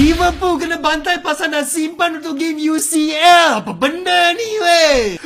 Liverpool kena bantai pasal nak simpan untuk game UCL. Apa benda ni weh?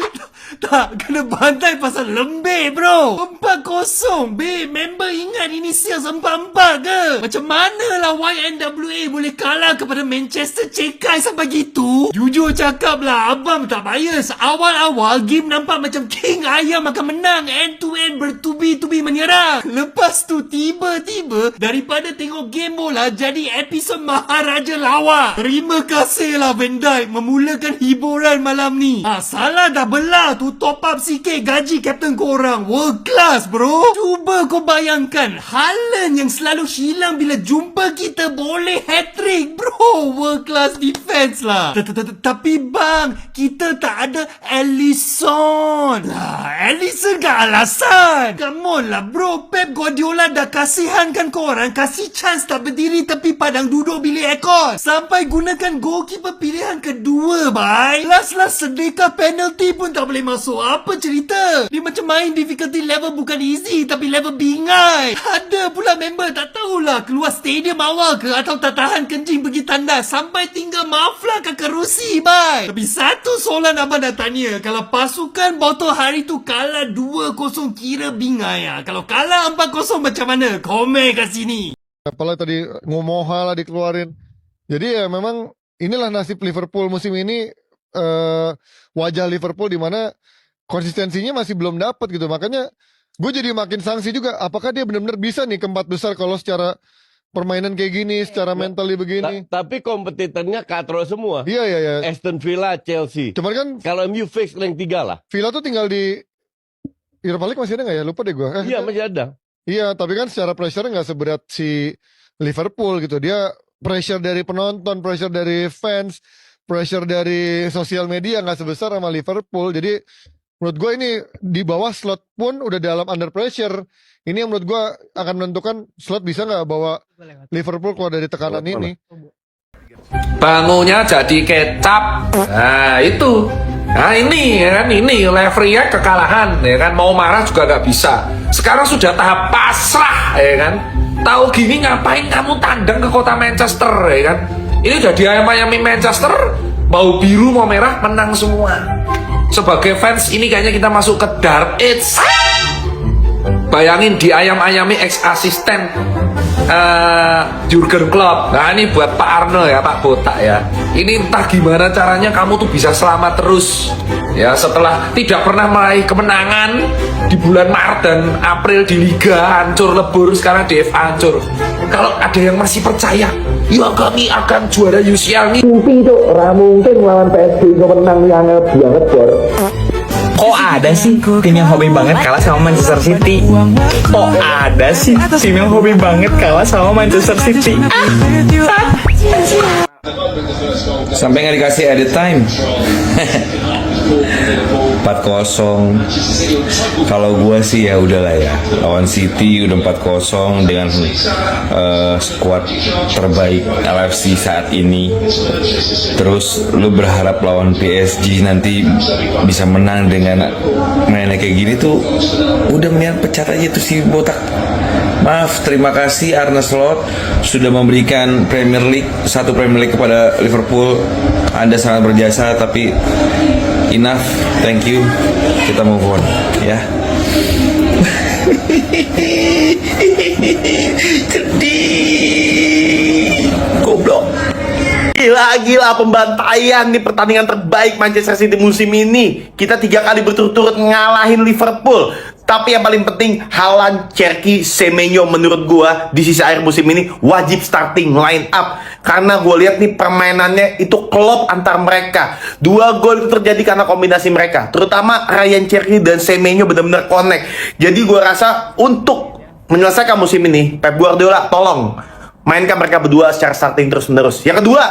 Tak, kena bantai pasal lembih bro. 4-0. Babe, member ingat inisial 44 ke? Macam mana lah YNWA boleh kalah kepada Manchester cekai sampai gitu? Jujur cakap lah, abang tak bias. Awal-awal game nampak macam King Ayam akan menang. End to end bertubi-tubi menyerang. Lepas tu tiba-tiba daripada tengok game bola jadi episod Maharaja Lawak. Terima kasih lah Van Dijk memulakan hiburan malam ni. Salah dah belah tu, top up sikit gaji kapten korang. World class bro. Cuba kau bayangkan Haaland yang selalu hilang bila jumpa kita boleh hat-trick bro. World class defense lah. Tapi bang, kita tak ada Alisson. Alisson ke alasan? Come on lah bro. Pep Guardiola dah kasihankan korang. Kasih chance tak berdiri tepi padang duduk bilik aircon. Sampai gunakan goalkeeper pilihan kedua bye. Last sedekah penalty pun tak boleh masuk. Apa cerita? Dia macam main difficulty level bukan easy tapi level bingai. Ada pula member tak tahulah keluar stadium awal ke atau tak tahan kencing pergi tandas sampai tinggal maflah kat kerusi bye. Tapi satu soalan abang nak tanya. Kalau pasukan botol hari tu kalah 2-0 kira bingai lah. Kalau kalah 4-0 macam mana? Komen kat sini. Apalah tadi ngomoha lah dikeluarin. Jadi ya memang inilah nasib Liverpool musim ini. Wajah Liverpool di mana konsistensinya masih belum dapat gitu. Makanya gue jadi makin sanksi juga. Apakah dia benar-benar bisa nih ke 4 besar kalau secara permainan kayak gini, secara mentally begini. Tapi kompetitornya katro semua. Iya. Aston Villa, Chelsea. Cuman kan Kalau MU fix rank 3 lah. Villa tuh tinggal di Europa League masih ada nggak ya? Lupa deh gue. Iya masih ada. Iya, tapi kan secara pressure nggak seberat si Liverpool gitu. Dia pressure dari penonton, pressure dari fans, pressure dari sosial media nggak sebesar sama Liverpool. Jadi menurut gue ini di bawah slot pun udah dalam under pressure. Ini yang menurut gue akan menentukan slot bisa nggak bawa Liverpool keluar dari tekanan ini. Bangunya jadi kecap. Nah itu. Nah ini ya kan, ini referee kekalahan ya kan, mau marah juga nggak bisa. Sekarang sudah tahap pasrah ya kan. Tahu gini ngapain kamu tandang ke kota Manchester ya kan? Ini udah diayam-ayami Manchester, mau biru mau merah menang semua. Sebagai fans ini kayaknya kita masuk ke dark age. Bayangin diayam-ayami ex-asisten Jurgen Klopp. Nah ini buat Pak Arno ya, Pak Botak ya. Ini entah gimana caranya kamu tuh bisa selamat terus ya setelah tidak pernah meraih kemenangan di bulan Maret dan April di Liga hancur lebur, sekarang di FA hancur. Kalau ada yang masih percaya, ya kami akan juara UCL nih. Mungkin itu mungkin lawan PSG menang yang banget bor. Kok ada sih tim yang hobi banget kalah sama Manchester City? Kok ada sih tim yang hobi banget kalah sama Manchester City? Sampai nggak dikasih edit time. 4-0. Kalau gue sih ya udahlah ya, lawan City udah 4-0 dengan skuad terbaik LFC saat ini. Terus lu berharap lawan PSG nanti bisa menang dengan mainnya kayak gini tuh, udah mendingan pecat aja tuh si botak. Maaf, terima kasih Arne Slot sudah memberikan satu Premier League kepada Liverpool. Anda sangat berjasa, tapi enough, thank you. Kita move on, ya. Sedih. Goblok. Gila pembantaian di pertandingan terbaik Manchester City musim ini. Kita 3 kali berturut-turut ngalahin Liverpool. Tapi yang paling penting, Haaland, Cherki, Semenyo menurut gua di sisi akhir musim ini wajib starting line up. Karena gua lihat nih permainannya itu klop antar mereka. 2 gol itu terjadi karena kombinasi mereka. Terutama Ryan Cherki dan Semenyo benar-benar connect. Jadi gua rasa untuk menyelesaikan musim ini, Pep Guardiola tolong mainkan mereka berdua secara starting terus-menerus. Yang kedua,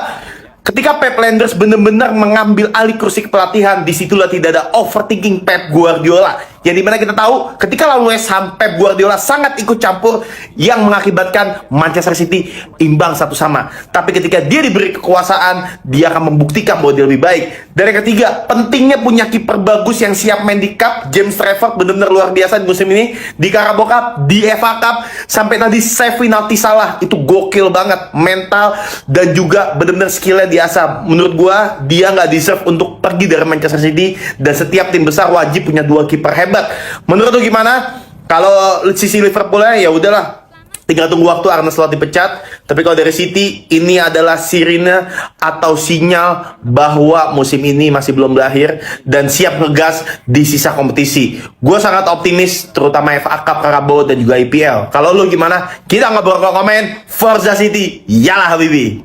ketika Pep Lenders benar-benar mengambil alih kursi kepelatihan, disitulah tidak ada overthinking Pep Guardiola. Yang dimana kita tahu ketika lawan West Ham, Pep Guardiola sangat ikut campur yang mengakibatkan Manchester City imbang 1-1. Tapi ketika dia diberi kekuasaan, dia akan membuktikan bahwa dia lebih baik. Dan yang ketiga, pentingnya punya kiper bagus yang siap main di Cup. James Trafford benar-benar luar biasa di musim ini, di Carabao Cup, di FA Cup, sampai tadi save penalti salah. Itu gokil banget, mental dan juga benar-benar skillnya diasah. Menurut gua dia nggak deserve untuk pergi dari Manchester City, dan setiap tim besar wajib punya 2 kiper hebat. Menurut lu gimana? Kalau sisi Liverpoolnya ya udahlah, tinggal tunggu waktu Arne Slot dipecat. Tapi kalau dari City, ini adalah sirine atau sinyal bahwa musim ini masih belum berakhir dan siap ngegas di sisa kompetisi. Gue sangat optimis, terutama FA Cup, Carabao dan juga IPL. Kalau lu gimana? Kita ngobrol komen. Forza City, yalah Habibi.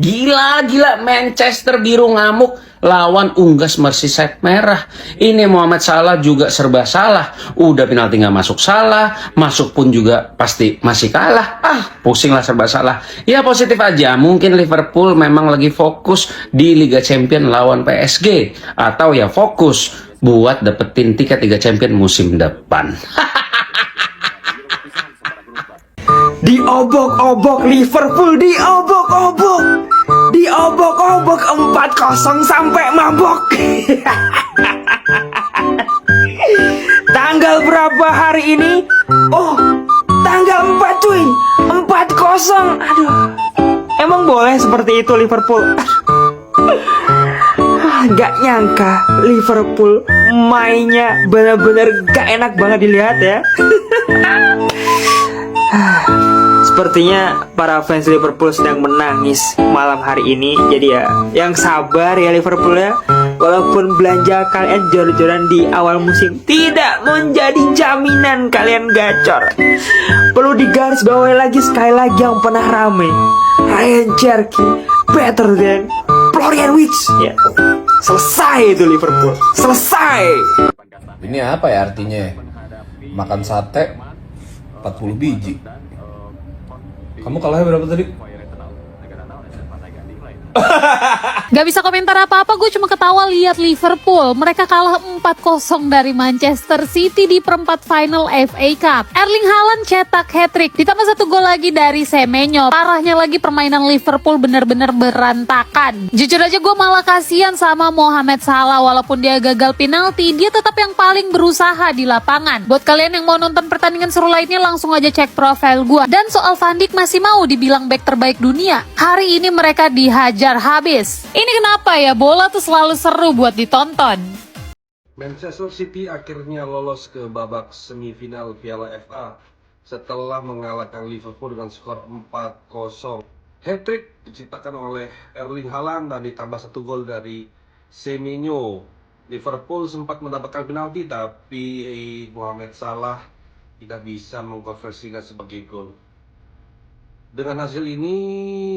Gila Manchester biru ngamuk lawan Unggas Merseyside merah. Ini Mohamed Salah juga serba salah. Udah penalti nggak masuk salah, masuk pun juga pasti masih kalah. Pusing lah, serba salah. Ya positif aja, mungkin Liverpool memang lagi fokus di Liga Champion lawan PSG, atau ya fokus buat dapetin tiket Liga Champion musim depan. Diobok-obok Liverpool, diobok-obok 4-0 sampai mabok. Tanggal berapa hari ini? Oh, tanggal 4 cuy, 4-0. Aduh, emang boleh seperti itu Liverpool? Gak nyangka Liverpool mainnya benar-benar gak enak banget dilihat ya. Sepertinya para fans Liverpool sedang menangis malam hari ini. Jadi ya, yang sabar ya Liverpool ya. Walaupun belanja kalian jor-joran di awal musim tidak menjadi jaminan kalian gacor. Perlu digarisbawahi lagi sekali lagi yang pernah rame, Ryan Cherky better than Florian Wirtz ya. Selesai itu Liverpool, selesai. Ini apa ya artinya? Makan sate 40 biji. Kamu kalahnya berapa tadi? Gak bisa komentar apa-apa, gue cuma ketawa lihat Liverpool. Mereka kalah 4-0 dari Manchester City di perempat final FA Cup. Erling Haaland cetak hat-trick, ditambah 1 gol lagi dari Semenyo. Parahnya lagi permainan Liverpool bener-bener berantakan. Jujur aja gue malah kasihan sama Mohamed Salah. Walaupun dia gagal penalti, dia tetap yang paling berusaha di lapangan. Buat kalian yang mau nonton pertandingan seru lainnya, langsung aja cek profil gue. Dan soal Van Dijk masih mau dibilang back terbaik dunia. Hari ini mereka dihajar habis. Ini kenapa ya, bola tuh selalu seru buat ditonton. Manchester City akhirnya lolos ke babak semifinal Piala FA setelah mengalahkan Liverpool dengan skor 4-0. Hat-trick diciptakan oleh Erling Haaland dan ditambah 1 gol dari Semenyo. Liverpool sempat mendapatkan penalti tapi Mohamed Salah tidak bisa mengkonversinya sebagai gol. Dengan hasil ini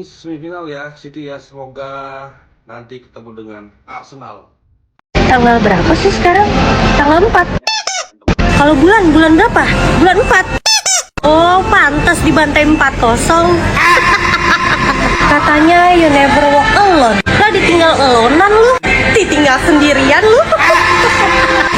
semifinal ya City ya, semoga nanti ketemu dengan Arsenal. Tanggal berapa sih sekarang? Tanggal 4. Kalau bulan berapa? Bulan 4. Oh, pantas dibantai 4-0. Katanya you never walk alone. Lah ditinggal elonan lu, ditinggal sendirian lu.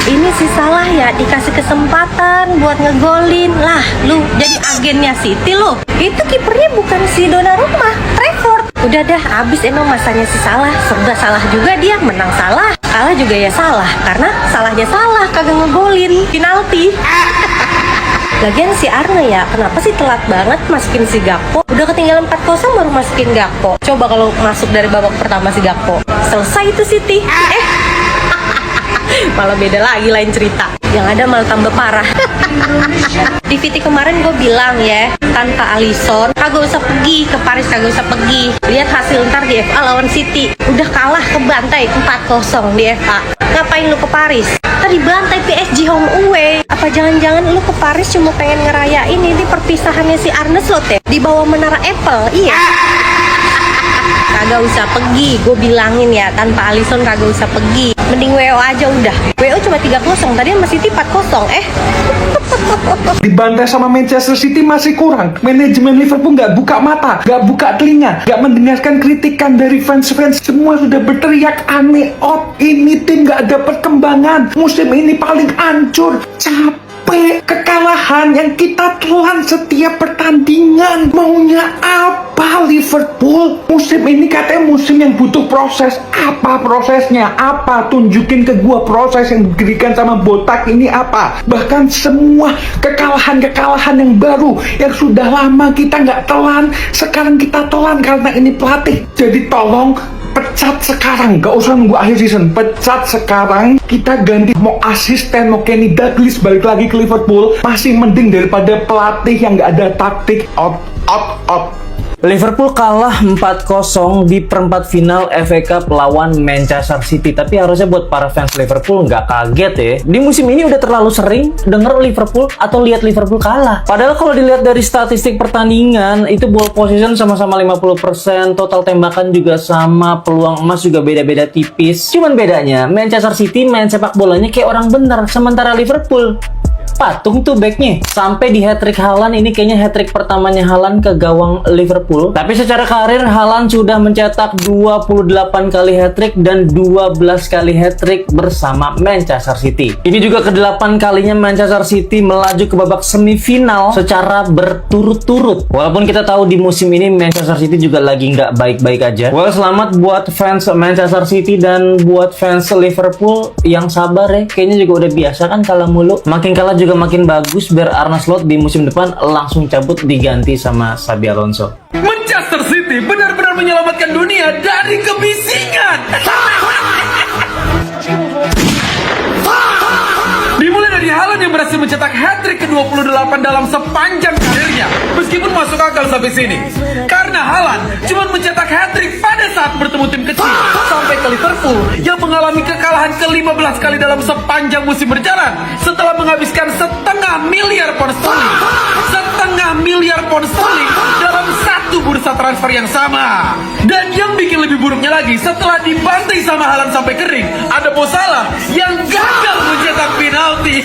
Ini sih Salah ya, dikasih kesempatan buat ngegolin. Lah, lu jadi agennya City lu. Itu kipernya bukan si Donnarumma, Trafford. Udah dah, abis emang masanya si Salah. Serba salah juga dia, menang salah, kalah juga ya salah. Karena salahnya Salah, kagak ngegolin penalti. Lagian si Arne ya, kenapa sih telat banget masukin si Gakpo? Udah ketinggalan 4-0 baru masukin Gakpo. Coba kalau masuk dari babak pertama si Gakpo, selesai itu City. Malah beda lagi lain cerita. Yang ada malah tambah parah. Di VT kemarin gue bilang ya, tanpa Alisson kagak usah pergi ke Paris, kagak usah pergi. Lihat hasil ntar di FA lawan City, udah kalah ke bantai 4-0 di FA. Ngapain lu ke Paris? Tadi bantai PSG home away. Apa jangan-jangan lu ke Paris cuma pengen ngerayain ini perpisahannya si Arne Slot ya? Di bawah menara Apple, iya. kagak usah pergi. Gue bilangin ya, tanpa Alisson kagak usah pergi. Mending WO aja udah. WO cuma 3-0, tadi sama City 4-0. Dibantai sama Manchester City masih kurang. Manajemen Liverpool nggak buka mata, nggak buka telinga, nggak mendengarkan kritikan dari fans-fans. Semua sudah berteriak aneh, ini tim nggak ada perkembangan. Musim ini paling hancur. Capek kekalahan yang kita telan setiap pertandingan. Maunya apa Liverpool? Musim ini katanya musim yang butuh proses. Apa prosesnya? Apa? Tunjukin ke gua proses yang diberikan sama botak ini apa? Bahkan semua kekalahan-kekalahan yang baru yang sudah lama kita nggak telan, sekarang kita telan karena ini pelatih. Jadi tolong pecat sekarang, gak usah nunggu akhir season. Pecat sekarang, kita ganti. Mau asisten, mau Kenny Dalglish balik lagi ke Liverpool, masih mending daripada pelatih yang gak ada taktik. Out. Liverpool kalah 4-0 di perempat final FA Cup lawan Manchester City. Tapi harusnya buat para fans Liverpool nggak kaget ya. Di musim ini udah terlalu sering denger Liverpool atau lihat Liverpool kalah. Padahal kalau dilihat dari statistik pertandingan, itu ball possession sama-sama 50%, total tembakan juga sama, peluang emas juga beda-beda tipis. Cuman bedanya, Manchester City main sepak bolanya kayak orang bener, sementara Liverpool patung tuh backnya. Sampai di hat-trick Haaland, ini kayaknya hat-trick pertamanya Haaland ke gawang Liverpool. Tapi secara karir Haaland sudah mencetak 28 kali hat-trick dan 12 kali hat-trick bersama Manchester City. Ini juga ke-8 kalinya Manchester City melaju ke babak semifinal secara berturut-turut. Walaupun kita tahu di musim ini Manchester City juga lagi nggak baik-baik aja. Well, selamat buat fans Manchester City dan buat fans Liverpool yang sabar ya. Kayaknya juga udah biasa kan kalah mulu. Makin kalah juga makin bagus biar Arne Slot di musim depan langsung cabut diganti sama Xabi Alonso. Manchester City benar-benar menyelamatkan dunia dari kebisingan. Dimulai dari Haaland yang berhasil mencetak hat-trick ke-28 dalam sepanjang karirnya. Meskipun masuk akal sampai sini. Karena Haaland cuma mencetak hat-trick pada saat bertemu tim kecil. Sampai ke Liverpool yang mengalami kekalahan ke-15 kali dalam sepanjang musim berjalan. Setelah menghabiskan setengah miliar pound sterling. Setengah miliar pound sterling dalam satu bursa transfer yang sama. Dan yang bikin lebih buruknya lagi, setelah dibantai sama Haaland sampai kering, ada Mo Salah yang gagal mencetak penalti.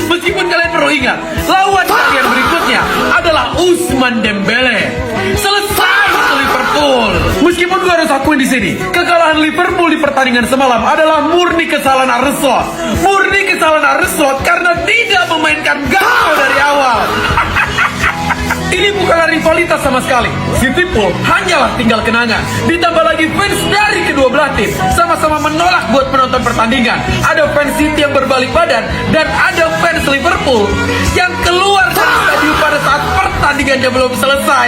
Meskipun kalian perlu ingat, lawan kalian berikutnya adalah Ousmane Dembele. Selesai untuk Liverpool. Meskipun gue harus akuin di sini, kekalahan Liverpool di pertandingan semalam adalah murni kesalahan Arne Slot. Murni kesalahan Arne Slot karena tidak memainkan Gakpo dari awal. Ini bukanlah rivalitas sama sekali. City Pool hanyalah tinggal kenangan. Ditambah lagi fans dari kedua belah tim sama-sama menolak buat penonton pertandingan. Ada fans City yang berbalik badan dan ada fans Liverpool yang keluar dari stadion pada saat pertandingannya belum selesai.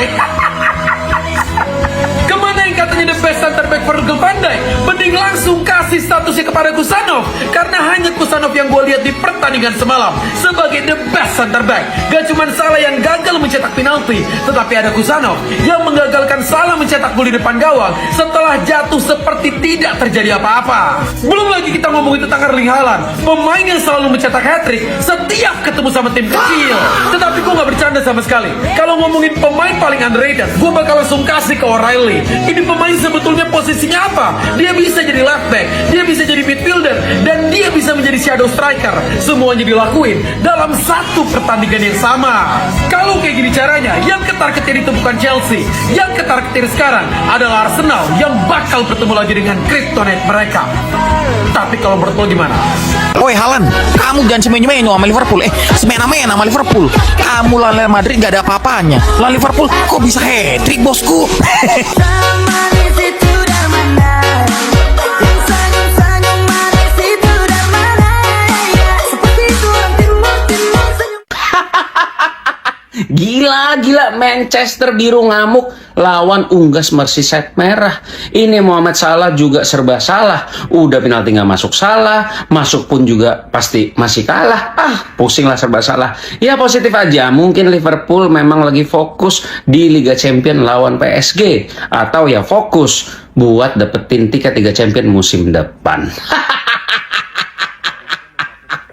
Kemana yang katanya the best center back Virgil van Dijk? Mending langsung kasih statusnya kepada Kusanov. Karena hanya Kusanov yang gue lihat di pertandingan semalam sebagai the best center back. Gak cuma Salah yang gagal mencetak penalti, tetapi ada Kusanov yang menggagalkan Salah mencetak gol di depan gawang setelah jatuh seperti tidak terjadi apa-apa. Belum lagi kita ngomongin tentang Erling Haaland, pemain yang selalu mencetak hat-trick setiap ketemu sama tim kecil. Tetapi gue gak bercanda sama sekali. Kalau ngomongin pemain paling underrated, gue bakal langsung kasih ke O'Reilly. Ini pemain sebetulnya posisinya apa? Dia bisa jadi left back, dia bisa jadi midfielder, dan dia bisa menjadi shadow striker. Semuanya dilakuin dalam satu pertandingan yang sama. Kalau kayak gini caranya, yang ketar-ketir itu bukan Chelsea. Yang ketar-ketir sekarang adalah Arsenal yang bakal bertemu lagi dengan kryptonite mereka. Tapi kalau menurut lo gimana? Woi Haaland, kamu jangan semena-mena sama Liverpool. Semena-mena sama Liverpool. Kamu lawan Real Madrid gak ada apa-apanya. Lawan Liverpool kok bisa hat-trick bosku? Gila, Manchester biru ngamuk lawan Unggas Merseyside merah. Ini Mohamed Salah juga serba salah. Udah penalti nggak masuk salah, masuk pun juga pasti masih kalah. Pusing lah serba salah. Ya positif aja, mungkin Liverpool memang lagi fokus di Liga Champions lawan PSG. Atau ya fokus buat dapetin tiket Liga Champions musim depan.